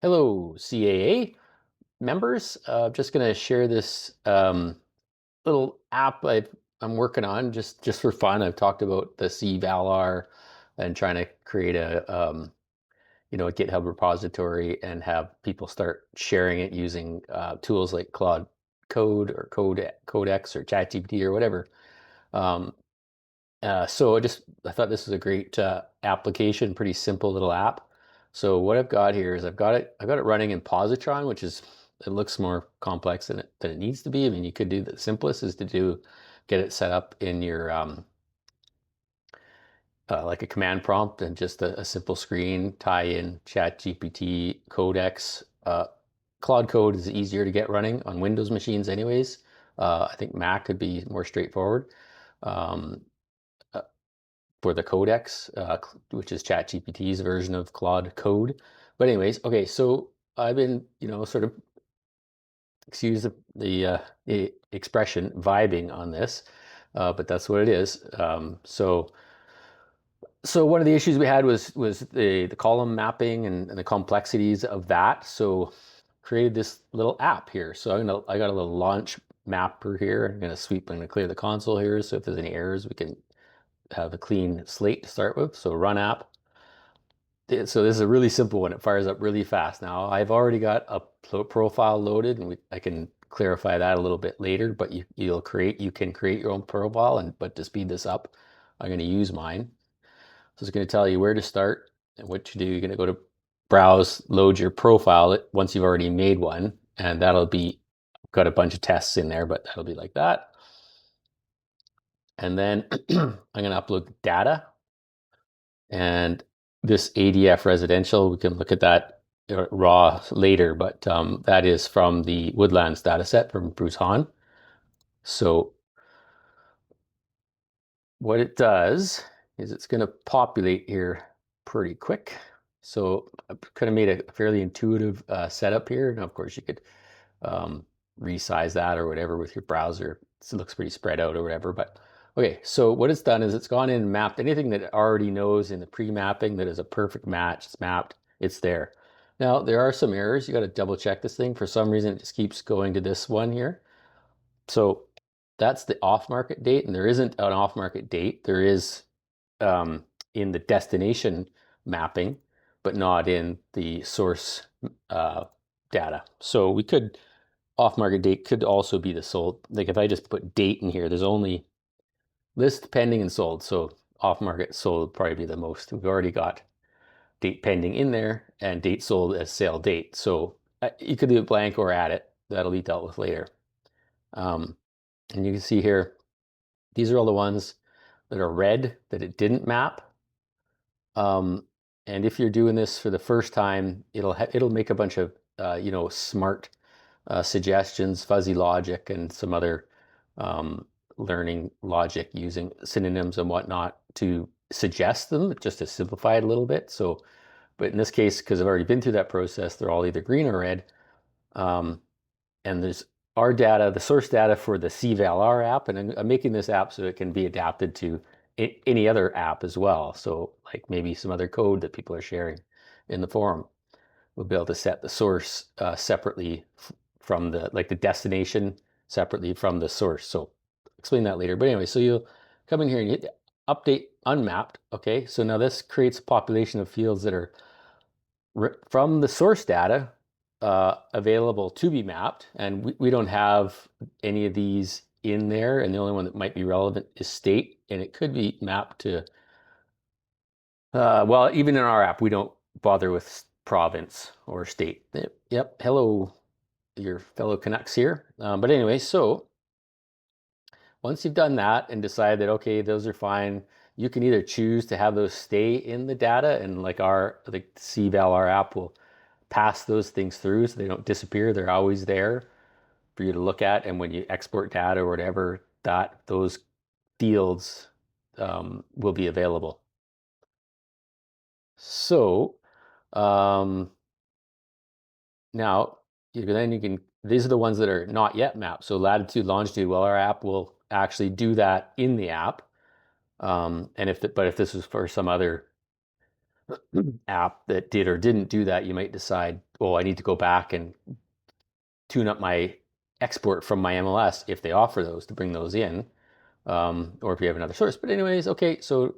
Hello, CAA members. Just going to share this little app I'm working on just for fun. I've talked about the CValR and trying to create a GitHub repository and have people start sharing it using tools like Claude Code or Codex or ChatGPT or whatever. Um, so I thought this was a great application, pretty simple little app. So what I've got here is I've got it running in positron, which is, it looks more complex than it needs to be. I mean, you could do the simplest is to get it set up in your like a command prompt and just a simple screen, tie in ChatGPT, Codex. Claude Code is easier to get running on Windows machines anyways. I think Mac could be more straightforward. Um, for the Codex, which is ChatGPT's version of Claude Code. But anyways, okay, so I've been, sort of, excuse the expression, vibing on this, but that's what it is. So one of the issues we had was the column mapping and the complexities of that. So created this little app here. So I got a little launch mapper here. I'm gonna clear the console here. So if there's any errors, we can have a clean slate to start with. So run app. So this is a really simple one. It fires up really fast. Now I've already got a profile loaded, and I can clarify that a little bit later. But you can create your own profile, but to speed this up, I'm going to use mine. So it's going to tell you where to start and what to do. You're going to go to browse, load your profile once you've already made one, and that'll be got a bunch of tests in there, but that'll be like that. And then I'm going to upload data. And this ADF residential, we can look at that raw later, but that is from the Woodlands dataset from Bruce Hahn. So what it does is it's going to populate here pretty quick. So I've kind of made a fairly intuitive setup here. And of course you could resize that or whatever with your browser. So it looks pretty spread out or whatever, but okay, so what it's done is it's gone in and mapped anything that it already knows in the pre-mapping that is a perfect match. It's mapped, it's there. Now, there are some errors. You got to double check this thing. For some reason, it just keeps going to this one here. So that's the off-market date, and there isn't an off-market date. There is in the destination mapping, but not in the source data. So we could, off-market date could also be the sold. Like if I just put date in here, there's only list pending and sold. So off-market sold would probably be the most. We've already got date pending in there and date sold as sale date. So you could do it blank or add it. That'll be dealt with later. And you can see here, these are all the ones that are red that it didn't map. And if you're doing this for the first time, it'll make a bunch of smart suggestions, fuzzy logic, and some other learning logic using synonyms and whatnot to suggest them, just to simplify it a little bit. So, but in this case, because I've already been through that process, they're all either green or red. And there's our data, the source data for the CValR app, and I'm making this app so it can be adapted to any other app as well. So like maybe some other code that people are sharing in the forum. We'll be able to set the source separately from the destination separately from the source. So explain that later. But anyway, so you'll come in here and hit update unmapped. Okay, so now this creates a population of fields that are from the source data available to be mapped. And we don't have any of these in there. And the only one that might be relevant is state. And it could be mapped to, well, even in our app, we don't bother with province or state. Yep. Hello, your fellow Canucks here. But anyway, so once you've done that and decide that, okay, those are fine, you can either choose to have those stay in the data, and like the CValR app will pass those things through so they don't disappear. They're always there for you to look at. And when you export data or whatever, those fields will be available. So now these are the ones that are not yet mapped. So latitude, longitude, well, our app will actually do that in the app. And if this was for some other app that did or didn't do that, you might decide, well, I need to go back and tune up my export from my MLS if they offer those to bring those in, or if you have another source. But anyways, okay, so I'm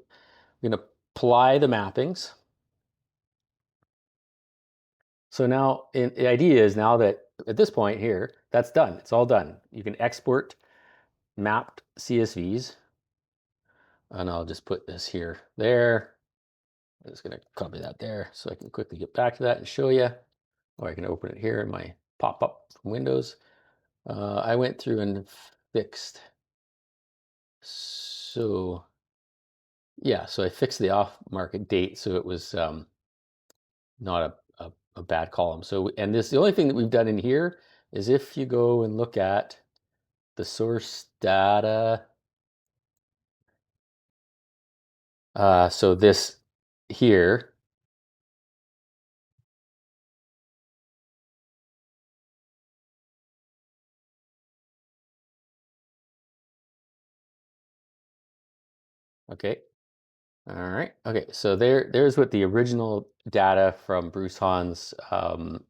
going to apply the mappings. So now the idea is now that at this point here, that's done. It's all done. You can export mapped CSVs. And I'll just put this here, there. I'm just going to copy that there so I can quickly get back to that and show you. Or I can open it here in my pop-up from Windows. I went through and fixed. So yeah, so I fixed the off-market date so it was not a bad column. So, and the only thing that we've done in here is if you go and look at the source data, so this here, okay. All right. Okay. So there's what the original data from Bruce Hahn's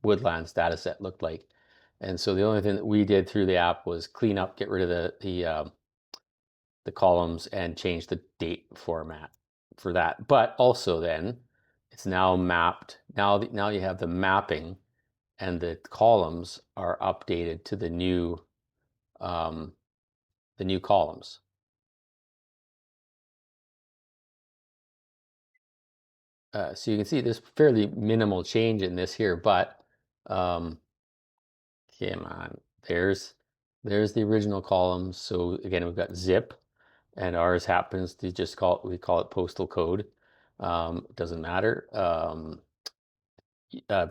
Woodlands data set looked like. And so the only thing that we did through the app was clean up, get rid of the columns and change the date format for that. But also then it's now mapped. Now you have the mapping and the columns are updated to the new columns. So you can see there's fairly minimal change in this here, but come on, there's the original columns. So again, we've got zip, and ours happens to just we call it postal code. Doesn't matter. Uh,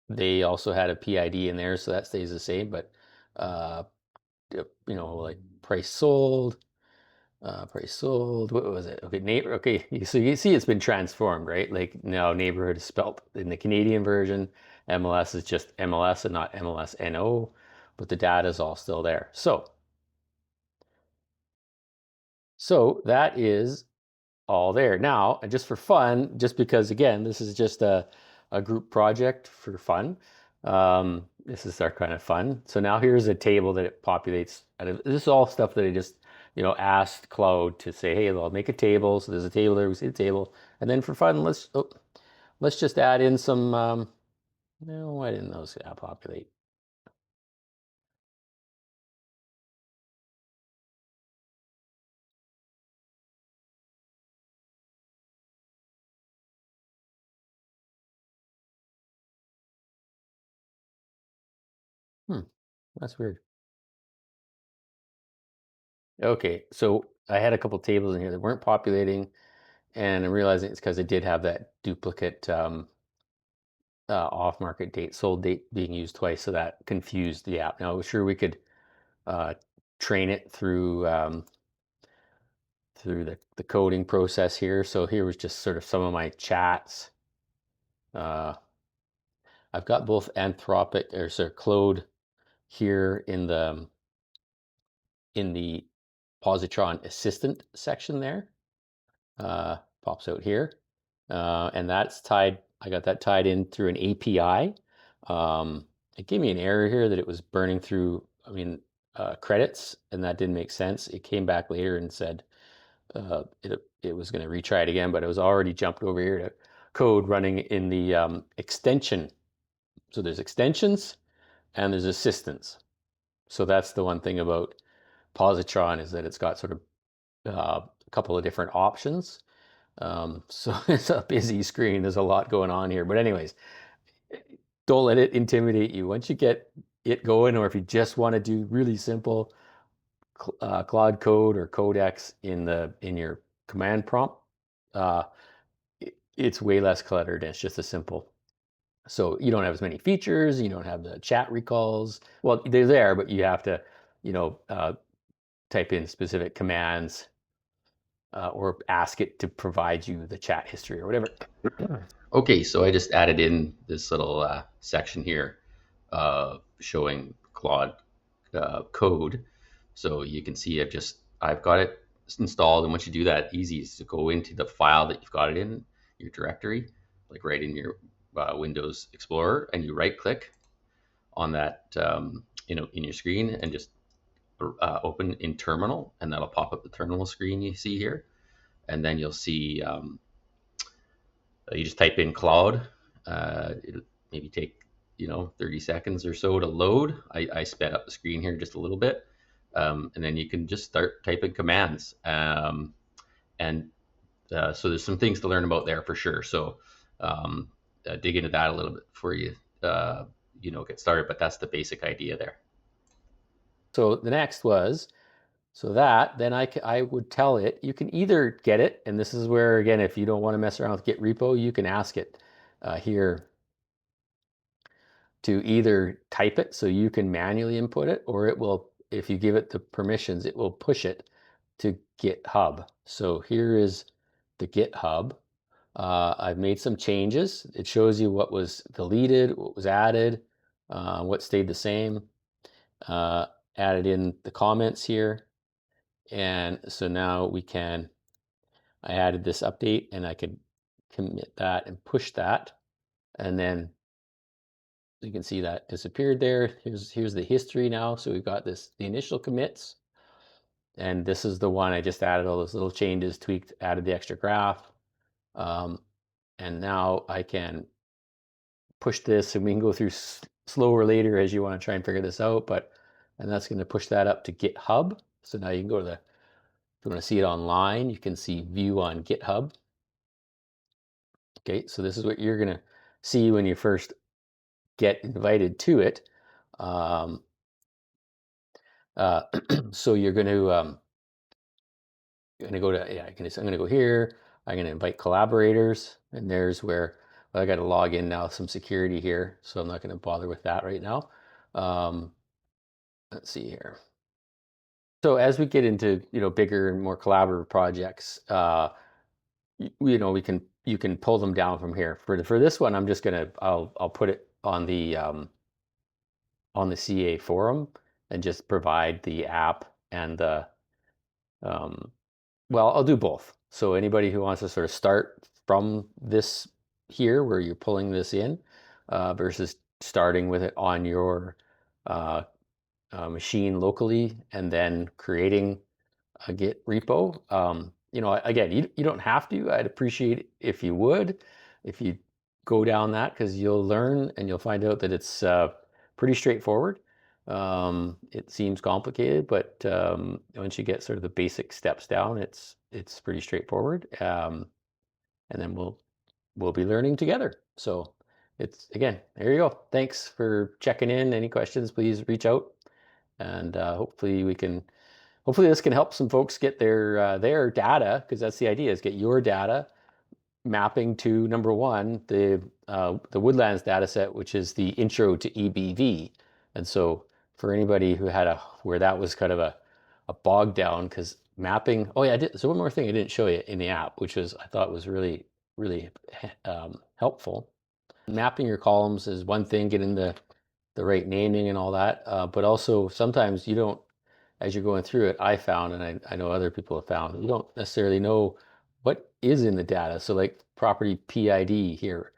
they also had a PID in there, so that stays the same. But like price sold. Price sold. What was it? Okay, neighbor. Okay, so you see it's been transformed, right? Like now neighborhood is spelled in the Canadian version. MLS is just MLS and not MLSNO, but the data is all still there. So that is all there. Now, and just for fun, just because again, this is just a group project for fun. This is our kind of fun. So now here's a table that it populates. This is all stuff that I just, asked Claude to say, hey, I'll make a table. So there's a table there. We see the table. And then for fun, let's just add in some, no, why didn't those populate? That's weird. Okay, so I had a couple tables in here that weren't populating, and I'm realizing it's because I did have that duplicate off-market date, sold date being used twice, so that confused the app. Now, sure, we could train it through the coding process here. So here was just sort of some of my chats. I've got both Anthropic or sorry, Claude here in the positron assistant section there. Pops out here, and that's tied. I got that tied in through an API. It gave me an error here that it was burning through, credits, and that didn't make sense. It came back later and said it was going to retry it again, but it was already jumped over here to code running in the extension. So there's extensions and there's assistants. So that's the one thing about positron is that it's got sort of a couple of different options. So it's a busy screen. There's a lot going on here. But anyways, don't let it intimidate you. Once you get it going, or if you just want to do really simple Claude Code or Codex in your command prompt, it's way less cluttered. And it's just a simple. So you don't have as many features. You don't have the chat recalls. Well, they're there, but you have to, type in specific commands or ask it to provide you the chat history or whatever. Okay, so I just added in this little section here showing Claude code. So you can see I've got it installed. And once you do that, easy is to go into the file that you've got it in, your directory, like right in your Windows Explorer, and you right click on that in your screen and just open in terminal, and that'll pop up the terminal screen you see here. And then you'll see you just type in cloud. It'll maybe take 30 seconds or so to load. I sped up the screen here just a little bit, and then you can just start typing commands. So there's some things to learn about there for sure. So dig into that a little bit before you get started. But that's the basic idea there. So the next was, then I would tell it, you can either get it, and this is where, again, if you don't want to mess around with Git repo, you can ask it here to either type it so you can manually input it, or it will, if you give it the permissions, it will push it to GitHub. So here is the GitHub. I've made some changes. It shows you what was deleted, what was added, what stayed the same. Added in the comments here. And so now I added this update, and I could commit that and push that. And then you can see that disappeared there. Here's the history now. So we've got the initial commits. And this is the one I just added all those little changes, tweaked, added the extra graph. And now I can push this, and we can go through slower later as you want to try and figure this out. And that's going to push that up to GitHub. So now you can go to if you want to see it online, you can see view on GitHub. Okay, so this is what you're going to see when you first get invited to it. So you're going to go to, I'm going to go here. I'm going to invite collaborators, and there's where I got to log in now, some security here, so I'm not going to bother with that right now. Let's see here. So as we get into bigger and more collaborative projects, you can pull them down from here. For this one, I'm just I'll put it on the CA forum and just provide the app and the well, I'll do both. So anybody who wants to sort of start from this here, where you're pulling this in, versus starting with it on your machine locally and then creating a Git repo. Again, you don't have to. I'd appreciate it if you would, if you go down that, because you'll learn and you'll find out that it's pretty straightforward. It seems complicated, but once you get sort of the basic steps down, it's pretty straightforward. And then we'll be learning together. So again, there you go. Thanks for checking in. Any questions, please reach out, and hopefully this can help some folks get their data, because that's the idea, is get your data mapping to, number one, the Woodlands data set, which is the intro to EBV. And so for anybody who had where that was kind of a bog down, because mapping, so one more thing I didn't show you in the app, which I thought was really, really helpful. Mapping your columns is one thing, getting the right naming and all that, but also sometimes you don't, as you're going through it, I found, and I know other people have found, you don't necessarily know what is in the data. So like property PID here,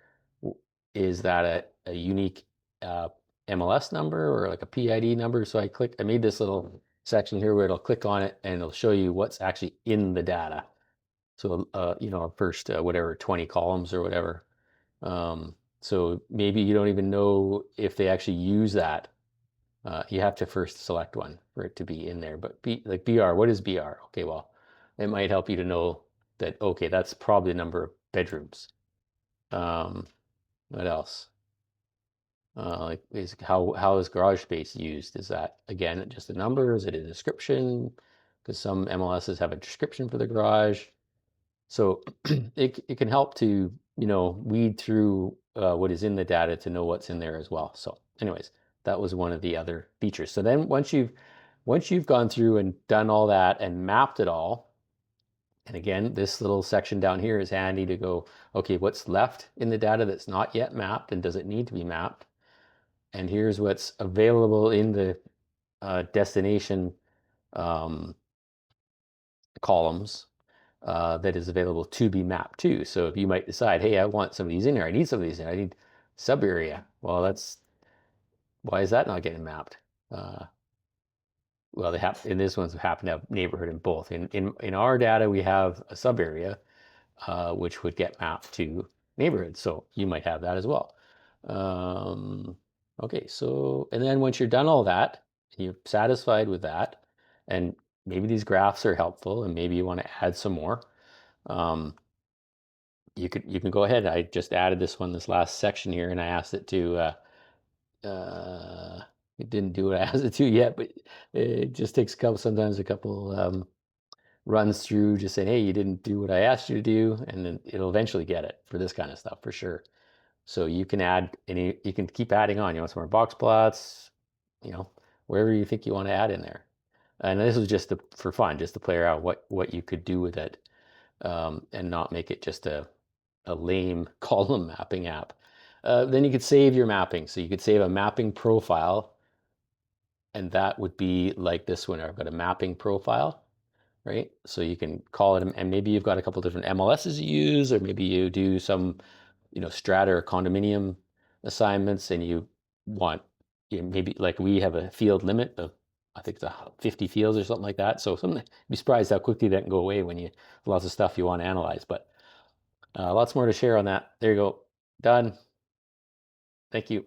is that a unique MLS number or like a PID number? So I made this little section here where it'll click on it and it'll show you what's actually in the data. So, first, whatever, 20 columns or whatever. So maybe you don't even know if they actually use that. You have to first select one for it to be in there. But like BR, what is BR? Okay, well, it might help you to know that, okay, that's probably the number of bedrooms. What else? Like how is garage space used? Is that, again, just a number? Is it a description? Because some MLSs have a description for the garage. So it can help to, weed through what is in the data to know what's in there as well. So anyways, that was one of the other features. So then once you've gone through and done all that and mapped it all, and again, this little section down here is handy to go, okay, what's left in the data that's not yet mapped, and does it need to be mapped? And here's what's available in the destination columns that is available to be mapped to. So if you might decide, hey, I want some of these in here, I need some of these in, I need sub area. Well, why is that not getting mapped? Well, they have in this one's happen to have neighborhood in both. In our data, we have a sub area, which would get mapped to neighborhood. So you might have that as well. Okay, so, and then once you're done all that, you're satisfied with that, and maybe these graphs are helpful, and maybe you want to add some more. You can go ahead. I just added this last section here, and I asked it to. It didn't do what I asked it to yet, but it just takes sometimes a couple runs through, just saying, hey, you didn't do what I asked you to do, and then it'll eventually get it for this kind of stuff for sure. So you can add you can keep adding on. You want some more box plots, wherever you think you want to add in there. And this was just for fun, just to play around what you could do with it, and not make it just a lame column mapping app. Then you could save your mapping. So you could save a mapping profile, and that would be like this one. I've got a mapping profile, right? So you can call it, and maybe you've got a couple different MLSs you use, or maybe you do some, strata or condominium assignments, and you want, maybe like we have a field limit of, I think it's 50 fields or something like that. So you'd be surprised how quickly that can go away when you lots of stuff you want to analyze. But lots more to share on that. There you go. Done. Thank you.